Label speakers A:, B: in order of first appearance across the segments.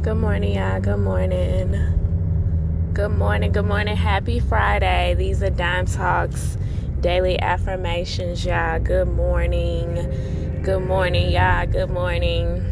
A: Good morning, y'all. Good morning. Good morning. Good morning. Happy Friday. These are Dime Talks daily affirmations, y'all. Good morning. Good morning, y'all. Good morning.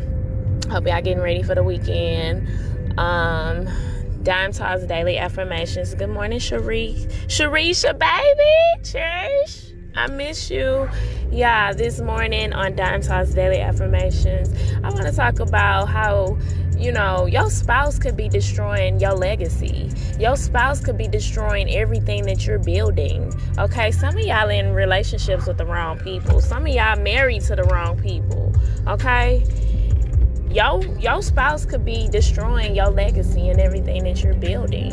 A: Hope y'all getting ready for the weekend. Dime Talks daily affirmations. Good morning, Sharisha, baby. Cherish. I miss you. Yeah, this morning on Dime Talks daily affirmations, I want to talk about how, your spouse could be destroying your legacy. Your spouse could be destroying everything that you're building. Okay, some of y'all in relationships with the wrong people. Some of y'all married to the wrong people. Okay, your spouse could be destroying your legacy and everything that you're building.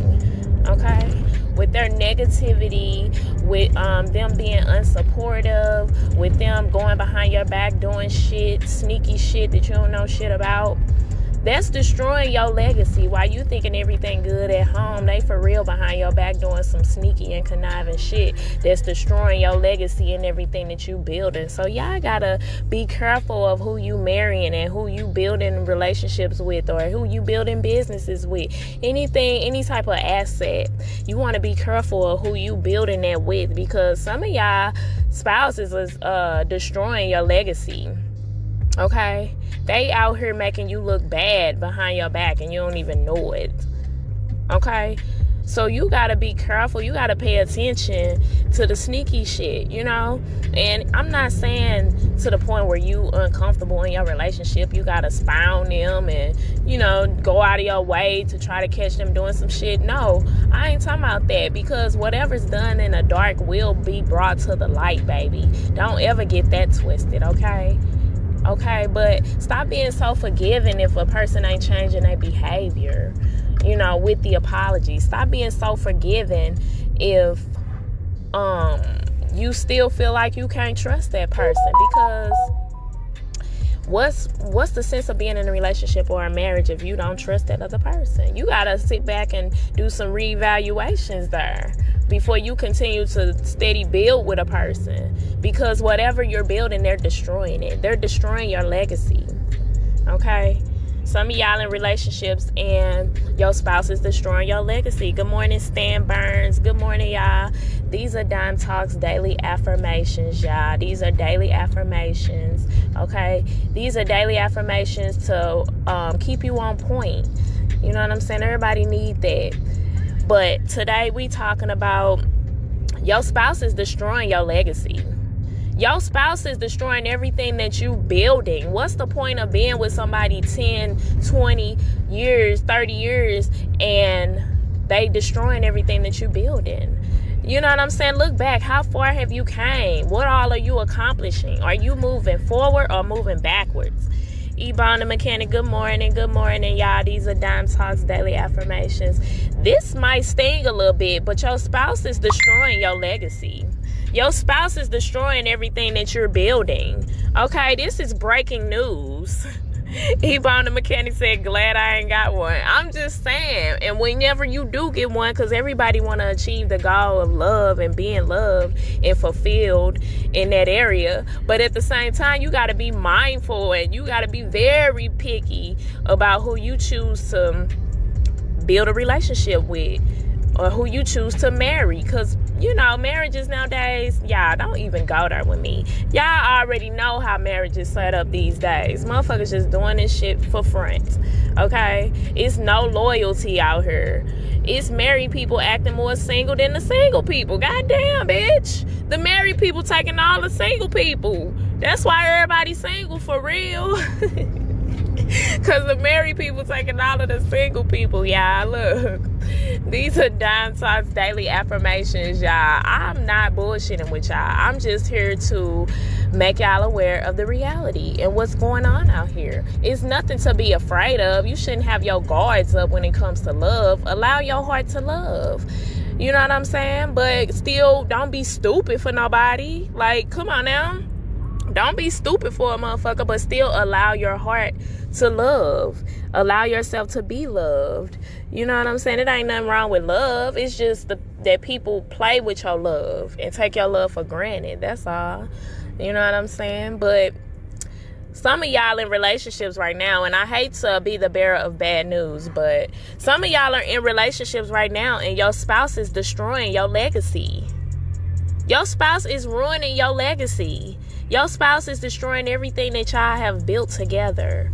A: Okay, with their negativity, with them being unsupportive, with them going behind your back doing shit, sneaky shit that you don't know shit about. That's destroying your legacy. While you thinking everything good at home, they for real behind your back doing some sneaky and conniving shit that's destroying your legacy and everything that you building. So y'all gotta be careful of who you marrying and who you building relationships with, or who you building businesses with. Anything, any type of asset, you want to be careful of who you building that with, because some of y'all spouses is destroying your legacy. Okay, they out here making you look bad behind your back and you don't even know it. Okay, so you gotta be careful. You gotta pay attention to the sneaky shit, and I'm not saying to the point where you uncomfortable in your relationship you gotta spy on them and go out of your way to try to catch them doing some shit. No, I ain't talking about that, because whatever's done in the dark will be brought to the light, baby. Don't ever get that twisted. Okay, but stop being so forgiving if a person ain't changing their behavior, with the apology. Stop being so forgiving if you still feel like you can't trust that person, because what's the sense of being in a relationship or a marriage if you don't trust that other person? You gotta sit back and do some reevaluations there before you continue to steady build with a person, because whatever you're building, they're destroying it. They're destroying your legacy. Okay, some of y'all in relationships and your spouse is destroying your legacy. Good morning, Stan Burns. Good morning, y'all. These are Dime Talks daily affirmations, y'all. These are daily affirmations. Okay, these are daily affirmations to keep you on point. You know what I'm saying? Everybody need that. But today we talking about your spouse is destroying your legacy. Your spouse is destroying everything that you building. What's the point of being with somebody 10, 20 years, 30 years, and they destroying everything that you building? You know what I'm saying? Look back. How far have you came? What all are you accomplishing? Are you moving forward or moving backwards? Ebon the Mechanic, good morning, y'all. These are Dime Talks daily affirmations. This might sting a little bit, but your spouse is destroying your legacy. Your spouse is destroying everything that you're building. Okay, this is breaking news. Ebon the Mechanic said, glad I ain't got one. I'm just saying, and whenever you do get one, because everybody want to achieve the goal of love and being loved and fulfilled in that area, but at the same time, you got to be mindful and you got to be very picky about who you choose to build a relationship with or who you choose to marry, because marriages nowadays, y'all don't even go there with me. Y'all already know how marriage is set up these days. Motherfuckers just doing this shit for front. Okay, it's no loyalty out here. It's married people acting more single than the single people. Goddamn, bitch, the married people taking all the single people. That's why everybody's single for real. Because the married people taking all of the single people, y'all. Look, these are Dime Talks daily affirmations, y'all. I'm not bullshitting with y'all. I'm just here to make y'all aware of the reality and what's going on out here. It's nothing to be afraid of. You shouldn't have your guards up when it comes to love. Allow your heart to love. You know what I'm saying? But still, don't be stupid for nobody. Like, come on now. Don't be stupid for a motherfucker, but still allow your heart to love. Allow yourself to be loved. You know what I'm saying? It ain't nothing wrong with love. It's just that people play with your love and take your love for granted. That's all. You know what I'm saying? But Some of y'all in relationships right now, and I hate to be the bearer of bad news, but some of y'all are in relationships right now and your spouse is destroying your legacy. Your spouse is ruining your legacy. Your spouse is destroying everything that y'all have built together.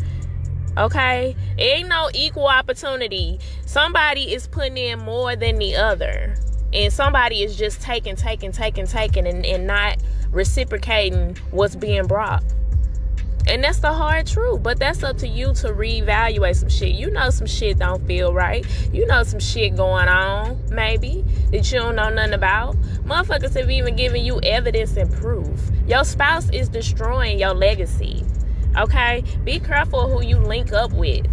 A: Okay? It ain't no equal opportunity. Somebody is putting in more than the other. And somebody is just taking and not reciprocating what's being brought. And that's the hard truth. But that's up to you to reevaluate some shit. You know some shit don't feel right. You know some shit going on, maybe, that you don't know nothing about. Motherfuckers have even given you evidence and proof. Your spouse is destroying your legacy. Okay? Be careful who you link up with.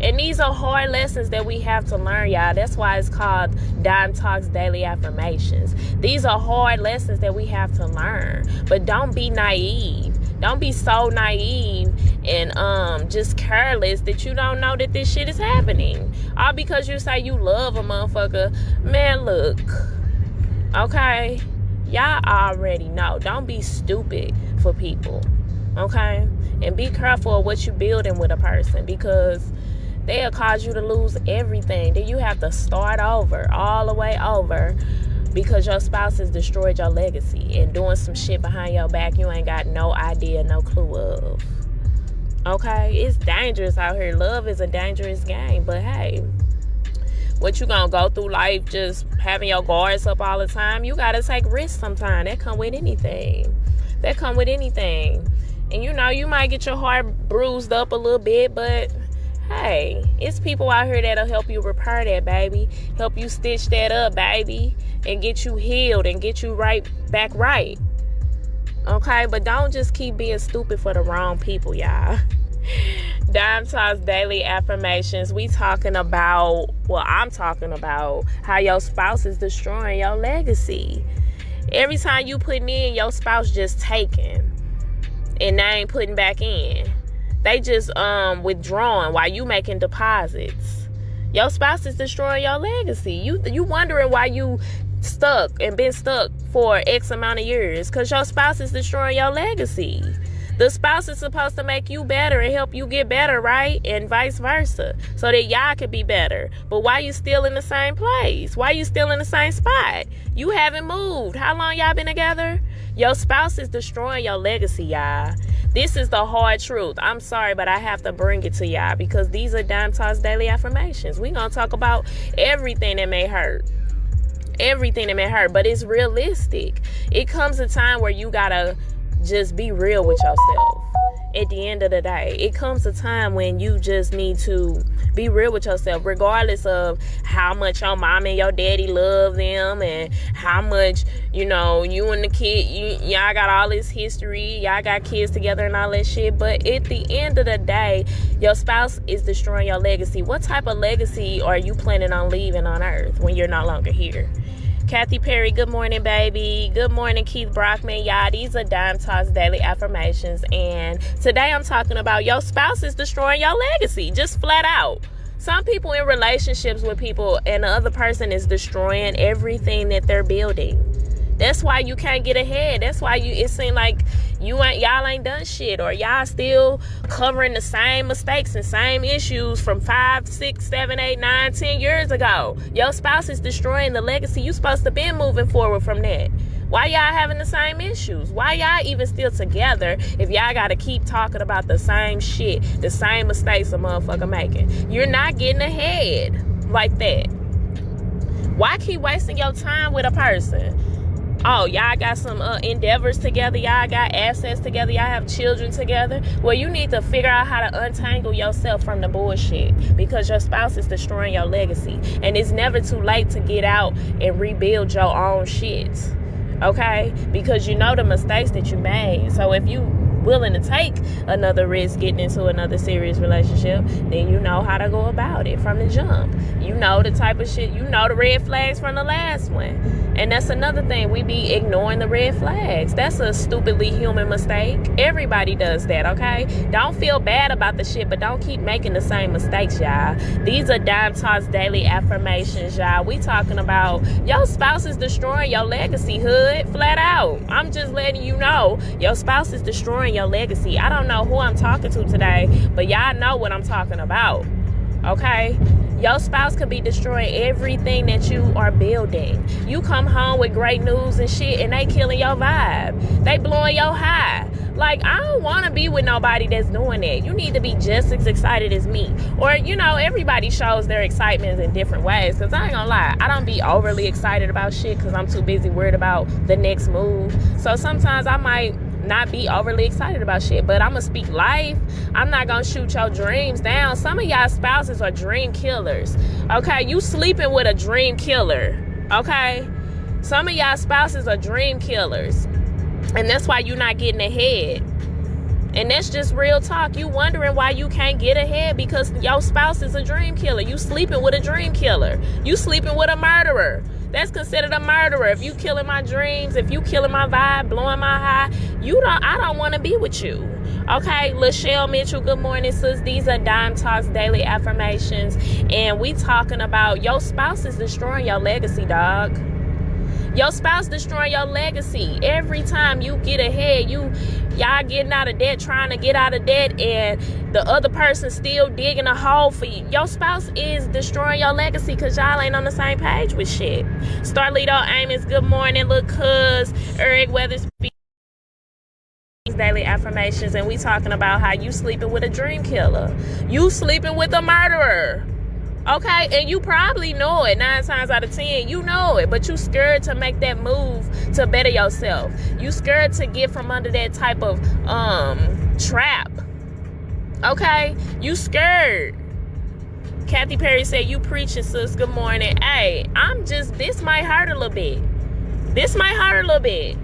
A: And these are hard lessons that we have to learn, y'all. That's why it's called Dime Talks Daily Affirmations. These are hard lessons that we have to learn. But don't be naive. Don't be so naive and just careless that you don't know that this shit is happening. All because you say you love a motherfucker. Man, look. Okay? Y'all already know. Don't be stupid for people. Okay? And be careful of what you're building with a person, because they'll cause you to lose everything. Then you have to start over, all the way over, because your spouse has destroyed your legacy and doing some shit behind your back you ain't got no idea, no clue of. Okay? It's dangerous out here. Love is a dangerous game. But hey, what you gonna go through life just having your guards up all the time? You gotta take risks sometimes. That come with anything. And you know, you might get your heart bruised up a little bit, but hey, it's people out here that'll help you repair that, baby. Help you stitch that up, baby. And get you healed and get you back right. Okay? But don't just keep being stupid for the wrong people, y'all. Dime Talks Daily Affirmations. I'm talking about how your spouse is destroying your legacy. Every time you putting in, your spouse just taking. And they ain't putting back in. They just withdrawing while you making deposits. Your spouse is destroying your legacy. You wondering why you stuck and been stuck for X amount of years, because your spouse is destroying your legacy. The spouse is supposed to make you better and help you get better, right? And vice versa, so that y'all can be better. But why you still in the same place? Why you still in the same spot? You haven't moved. How long y'all been together? Your spouse is destroying your legacy, y'all. This is the hard truth. I'm sorry, but I have to bring it to y'all, because these are Dime Talks Daily Affirmations. We're going to talk about everything that may hurt. But it's realistic. It comes a time where you got to just be real with yourself. At the end of the day, it comes a time when you just need to be real with yourself, regardless of how much your mom and your daddy love them and how much, you know, you and the kid, y'all got all this history, y'all got kids together and all that shit. But at the end of the day, your spouse is destroying your legacy. What type of legacy are you planning on leaving on earth when you're no longer here? Kathy Perry, good morning, baby. Good morning, Keith Brockman. Y'all, these are Dime Talks Daily Affirmations. And today I'm talking about your spouse is destroying your legacy. Just flat out. Some people in relationships with people and the other person is destroying everything that they're building. That's why you can't get ahead. That's why it seems like y'all ain't done shit, or y'all still covering the same mistakes and same issues from 5, 6, 7, 8, 9, 10 years ago. Your spouse is destroying the legacy. You supposed to be moving forward from that. Why y'all having the same issues? Why y'all even still together if y'all gotta keep talking about the same shit, the same mistakes a motherfucker making? You're not getting ahead like that. Why keep wasting your time with a person? Oh, y'all got some endeavors together. Y'all got assets together. Y'all have children together. Well, you need to figure out how to untangle yourself from the bullshit, because your spouse is destroying your legacy. And it's never too late to get out and rebuild your own shit. Okay? Because you know the mistakes that you made. So if you willing to take another risk getting into another serious relationship, then you know how to go about it from the jump. You know the type of shit, you know the red flags from the last one. And that's another thing. We be ignoring the red flags. That's a stupidly human mistake. Everybody does that, okay? Don't feel bad about the shit, but don't keep making the same mistakes, y'all. These are Dime Talks daily affirmations, y'all. We talking about your spouse is destroying your legacy, hood. Flat out. I'm just letting you know your spouse is destroying your legacy. I don't know who I'm talking to today, but y'all know what I'm talking about, okay? Your spouse could be destroying everything that you are building. You come home with great news and shit, and they killing your vibe. They blowing your high. Like, I don't want to be with nobody that's doing that. You need to be just as excited as me. Or, you know, everybody shows their excitement in different ways. Because I ain't gonna lie, I don't be overly excited about shit because I'm too busy worried about the next move. So sometimes I might not be overly excited about shit, but I'm gonna speak life. I'm not gonna shoot your dreams down. Some of y'all spouses are dream killers, okay? You sleeping with a dream killer, okay? Some of y'all spouses are dream killers, and that's why you're not getting ahead. And that's just real talk. You wondering why you can't get ahead because your spouse is a dream killer. You sleeping with a dream killer. You sleeping with a murderer. That's considered a murderer. If you killing my dreams, if you killing my vibe, blowing my high, I don't want to be with you. Okay, Lachelle Mitchell, good morning, sis. These are Dime Talks daily affirmations, and we talking about your spouse is destroying your legacy, dog. Your spouse destroying your legacy. Every time you get ahead, y'all getting out of debt, trying to get out of debt, and the other person still digging a hole for you. Your spouse is destroying your legacy because y'all ain't on the same page with shit. Starlito Amos, good morning. Look, cuz Eric Weathersby, daily affirmations, and we talking about how you sleeping with a dream killer. You sleeping with a murderer. Okay, and you probably know it 9 times out of 10. You know it, but you scared to make that move to better yourself. You scared to get from under that type of trap. Okay, you scared. Kathy Perry said, you preaching, sis. Good morning. Hey, this might hurt a little bit.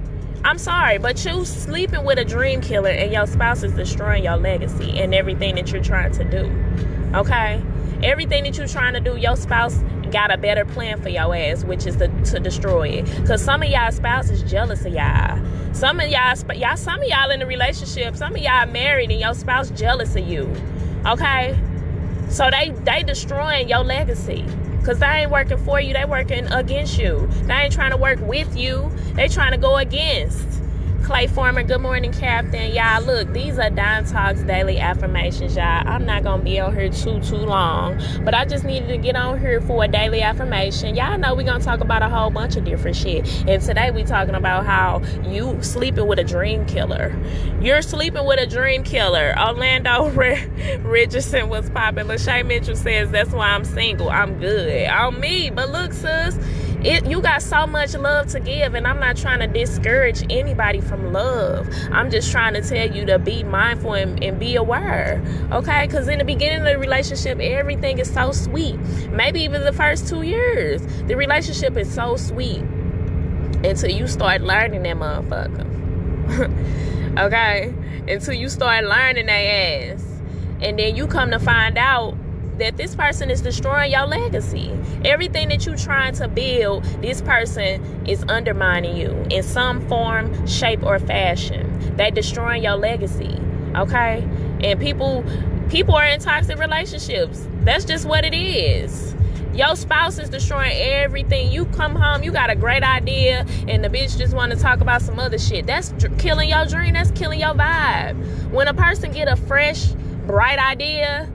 A: I'm sorry, but you sleeping with a dream killer and your spouse is destroying your legacy and everything that you're trying to do. Okay? Everything that you're trying to do, your spouse got a better plan for your ass, which is to destroy it. Because some of y'all spouse is jealous of y'all. Some of y'all in a relationship, some of y'all married and your spouse jealous of you. Okay? So they destroying your legacy. Because they ain't working for you, they working against you. They ain't trying to work with you, they trying to go against. Clay Former, good morning, Captain. Y'all, look, these are Dime Talks daily affirmations, y'all. I'm not gonna be on here too long, but I just needed to get on here for a daily affirmation. Y'all know we're gonna talk about a whole bunch of different shit, and today we talking about how you sleeping with a dream killer. You're sleeping with a dream killer. Orlando Richardson was popping. Lachey Mitchell says, that's why I'm single. I'm good on me. But look, sis, you got so much love to give, and I'm not trying to discourage anybody from love. I'm just trying to tell you to be mindful and be aware, okay? Because in the beginning of the relationship, everything is so sweet. Maybe even the first 2 years, the relationship is so sweet until you start learning that motherfucker. Okay? Until you start learning their ass. And then you come to find out that this person is destroying your legacy. Everything that you're trying to build, this person is undermining you in some form, shape, or fashion. They destroying your legacy, okay? And people are in toxic relationships. That's just what it is. Your spouse is destroying everything. You come home, you got a great idea, and the bitch just want to talk about some other shit. That's killing your dream. That's killing your vibe. When a person get a fresh, bright idea,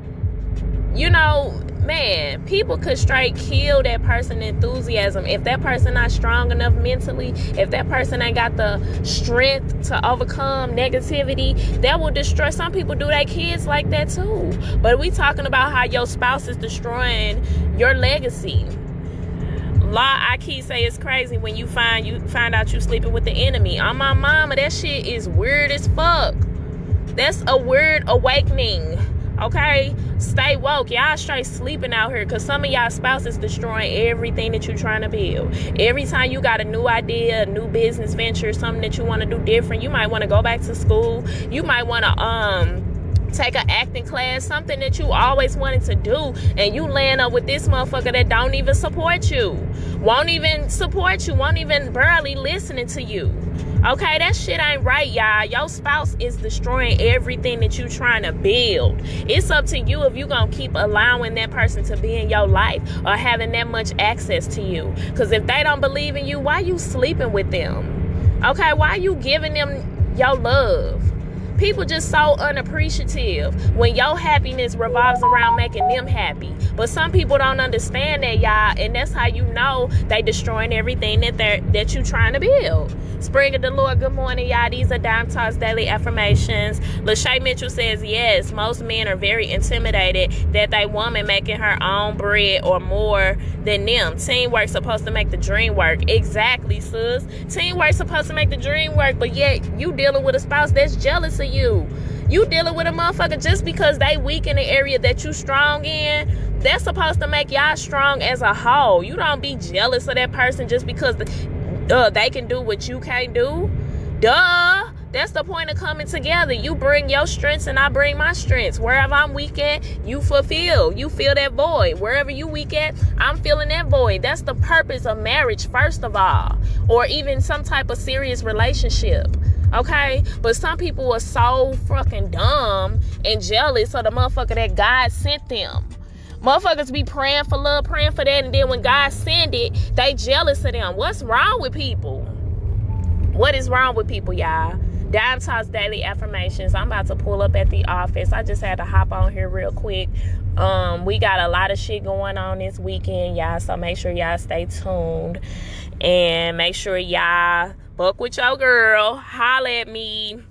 A: you know, man, people could straight kill that person's enthusiasm. If that person not strong enough mentally, if that person ain't got the strength to overcome negativity, that will destroy. Some people do their kids like that too. But we talking about how your spouse is destroying your legacy. Law Aki say it's crazy when you find out you sleeping with the enemy. On my mama, that shit is weird as fuck. That's a weird awakening. Okay, stay woke. Y'all straight sleeping out here because some of y'all spouses destroying everything that you're trying to build. Every time you got a new idea, a new business venture, something that you want to do different, you might want to go back to school. You might want to take an acting class, something that you always wanted to do, and you land up with this motherfucker that don't even support you, won't even support you, won't even barely listening to you. Okay, that shit ain't right, y'all. Your spouse is destroying everything that you trying to build. It's up to you if you gonna keep allowing that person to be in your life or having that much access to you. Because if they don't believe in you, why you sleeping with them? Okay, why you giving them your love? People just so unappreciative when your happiness revolves around making them happy. But some people don't understand that, y'all, and that's how you know they destroying everything that you trying to build. Spring of the Lord, good morning, y'all. These are Dime Talks Daily Affirmations. Lachey Mitchell says, yes, most men are very intimidated that they woman making her own bread or more than them. Teamwork supposed to make the dream work. Exactly, sis. Teamwork supposed to make the dream work, but yet you dealing with a spouse that's jealous of you. You dealing with a motherfucker just because they weak in the area that you strong in. That's supposed to make y'all strong as a whole. You don't be jealous of that person just because they can do what you can't do. Duh. That's the point of coming together. You bring your strengths and I bring my strengths. Wherever I'm weak at, you fulfill. You fill that void. Wherever you weak at, I'm filling that void. That's the purpose of marriage, first of all. Or even some type of serious relationship. Okay? But some people are so fucking dumb and jealous of the motherfucker that God sent them. Motherfuckers be praying for love, praying for that, and then when God send it, they jealous of them. What's wrong with people? What is wrong with people, y'all? Dime Talks Daily Affirmations. I'm about to pull up at the office. I just had to hop on here real quick. We got a lot of shit going on this weekend, y'all, so make sure y'all stay tuned. And make sure y'all fuck with your girl. Holla at me.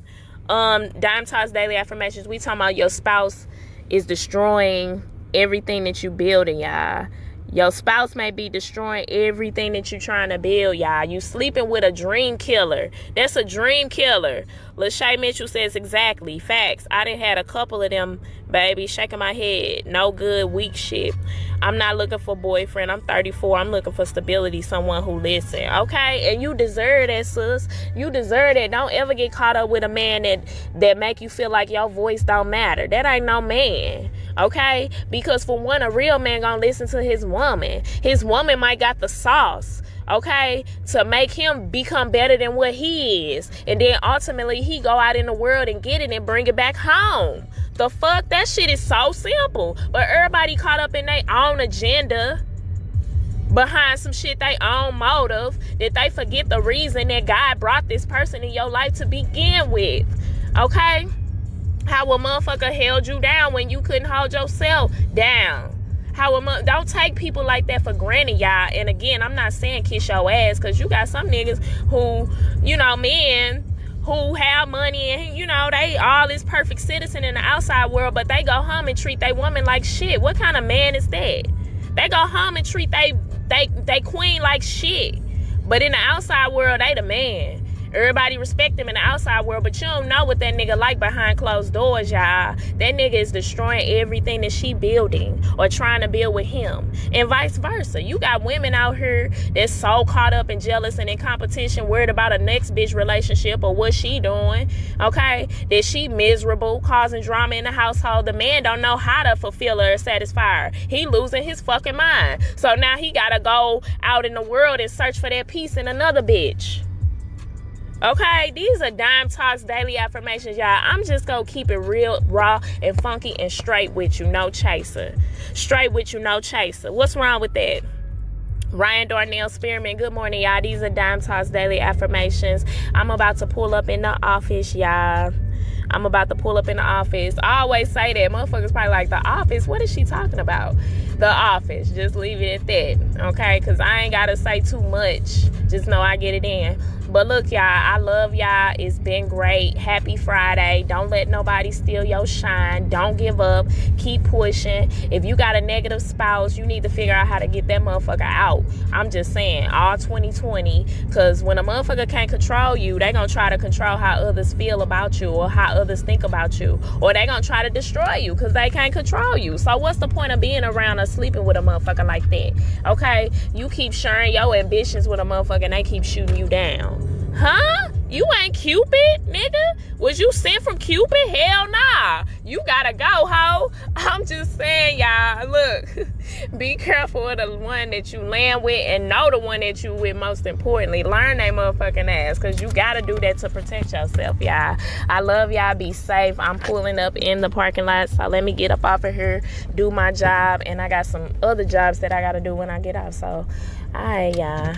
A: Dime Talks Daily Affirmations. We talking about your spouse is destroying everything that you building, y'all. Your spouse may be destroying everything that you're trying to build, y'all. You sleeping with a dream killer. That's a dream killer. Lachey Mitchell says exactly. Facts. I done had a couple of them, baby, shaking my head. No good, weak shit. I'm not looking for a boyfriend. I'm 34. I'm looking for stability, someone who listen. Okay? And you deserve that, sis. You deserve that. Don't ever get caught up with a man that make you feel like your voice don't matter. That ain't no man. Okay? Because for one, a real man gonna listen to his woman. His woman might got the sauce, okay, to make him become better than what he is. And then ultimately he go out in the world and get it and bring it back home. The fuck? That shit is so simple. But everybody caught up in their own agenda, behind some shit, they own motive, that they forget the reason that God brought this person in your life to begin with. Okay? How a motherfucker held you down when you couldn't hold yourself down. Don't take people like that for granted, y'all. And again, I'm not saying kiss your ass, because you got some niggas who, men who have money and, they all this perfect citizen in the outside world, but they go home and treat their woman like shit. What kind of man is that? They go home and treat they queen like shit. But in the outside world, they the man. Everybody respect him in the outside world, but you don't know what that nigga like behind closed doors, y'all. That nigga is destroying everything that she building or trying to build with him, and vice versa. You got women out here that's so caught up and jealous and in competition, worried about a next bitch relationship or what she doing, okay? That she miserable, causing drama in the household. The man don't know how to fulfill her or satisfy her. He losing his fucking mind. So now he gotta go out in the world and search for that peace in another bitch. Okay, these are Dime Talks Daily Affirmations, y'all. I'm just gonna keep it real, raw, and funky, and straight with you, no chaser. Straight with you, no chaser. What's wrong with that? Ryan Darnell Spearman, good morning, y'all. These are Dime Talks Daily Affirmations. I'm about to pull up in the office, y'all. I'm about to pull up in the office. I always say that. Motherfuckers probably like, the office? What is she talking about? The office. Just leave it at that, okay? Because I ain't got to say too much. Just know I get it in. But look, y'all, I love y'all. It's been great. Happy Friday. Don't let nobody steal your shine. Don't give up. Keep pushing. If you got a negative spouse, you need to figure out how to get that motherfucker out. I'm just saying, all 2020, because when a motherfucker can't control you, they gonna try to control how others feel about you or how others think about you, or they gonna try to destroy you because they can't control you. So what's the point of being around or sleeping with a motherfucker like that? Okay? You keep sharing your ambitions with a motherfucker and they keep shooting you down. Huh? You ain't Cupid, nigga? Was you sent from Cupid? Hell nah. You gotta go, ho. I'm just saying, y'all, look, be careful of the one that you land with and know the one that you with, most importantly. Learn they motherfucking ass, because you gotta do that to protect yourself, y'all. I love y'all. Be safe. I'm pulling up in the parking lot, so let me get up off of here, do my job, and I got some other jobs that I gotta do when I get off. So, all right, y'all.